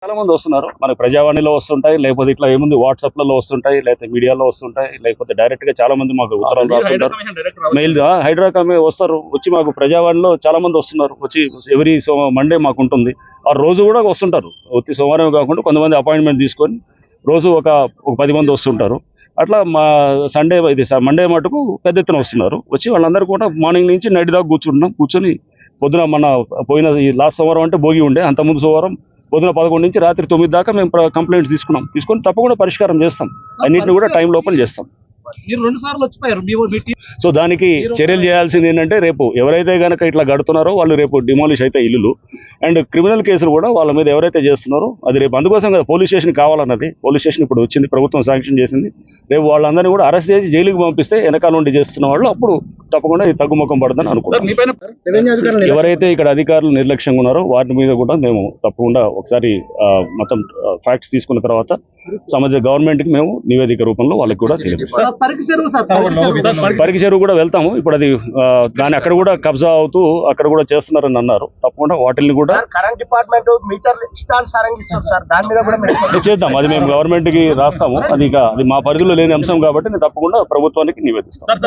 చాలా మంది వస్తున్నారు. మనకి ప్రజావాణిలో వస్తుంటాయి, లేకపోతే ఇట్లా ఏముంది వాట్సాప్లలో వస్తుంటాయి, లేకపోతే మీడియాలో వస్తుంటాయి, లేకపోతే డైరెక్ట్ గా చాలా మంది మాకు ఉత్తరాలు రాస్తుంటారు. మెయిల్ హైడ్రా కమిటీ వస్తారు, వచ్చి మాకు ప్రజావాణిలో చాలా మంది వస్తున్నారు. వచ్చి ఎవ్రీ మండే మాకు ఉంటుంది. ఆ రోజు కూడా వస్తుంటారు. వచ్చి సోమవారం కాకుండా కొంతమంది అపాయింట్మెంట్ తీసుకొని రోజు ఒక 10 మంది వస్తుంటారు. అట్లా మా మండే మటుకు పెద్ద ఎత్తున వస్తున్నారు. వచ్చి వాళ్ళందరూ కూడా మార్నింగ్ నుంచి నైట్ దాకా కూర్చొని పొద్దున పోయిన ఈ లాస్ట్ సోమవారం అంటే భోగి ఉండే, అంతకుముందు సోమవారం పొద్దున 11 నుంచి రాత్రి 9 దాకా మేము కంప్లైంట్స్ తీసుకొని తప్పకుండా పరిష్కారం చేస్తాం. అన్నింటిని కూడా టైం లోపల చేస్తాం. సో దానికి చర్యలు చేయాల్సింది ఏంటంటే, రేపు ఎవరైతే కనుక ఇట్లా కడుతున్నారో వాళ్ళు రేపు డిమాలిష్ అయితే ఇల్లులు, అండ్ క్రిమినల్ కేసులు కూడా వాళ్ళ మీద ఎవరైతే చేస్తున్నారో అది రేపు అందుకోసం కదా పోలీస్ స్టేషన్ కావాలన్నది. పోలీస్ స్టేషన్ ఇప్పుడు వచ్చింది, ప్రభుత్వం శాంక్షన్ చేసింది. రేపు వాళ్ళందరినీ కూడా అరెస్ట్ చేసి జైలుకి పంపిస్తే వెనకాల నుండి చేస్తున్న వాళ్ళు అప్పుడు తప్పకుండా ఇది తగ్గుముఖం పడుతుందని అనుకుంటున్నాం. ఎవరైతే ఇక్కడ అధికారులు నిర్లక్ష్యంగా ఉన్నారో వాటి మీద కూడా మేము తప్పకుండా ఒకసారి మొత్తం ఫ్యాక్ట్స్ తీసుకున్న తర్వాత గవర్నమెంట్ కి మేము నివేదిక రూపంలో వాళ్ళకి కూడా తెలియదు. పరికి చెరువు కూడా వెళ్తాము. ఇప్పుడు అది దాని అక్కడ కూడా కబ్జా అవుతూ అక్కడ కూడా చేస్తున్నారని అన్నారు. తప్పకుండా వాటిని కూడా కరెంట్ డిపార్ట్మెంట్ మీటర్ చేద్దాం. అది మేము గవర్నమెంట్ కి రాస్తాము. అది మా పరిధిలో లేని అంశం కాబట్టి నేను తప్పకుండా ప్రభుత్వానికి నివేదిస్తాను.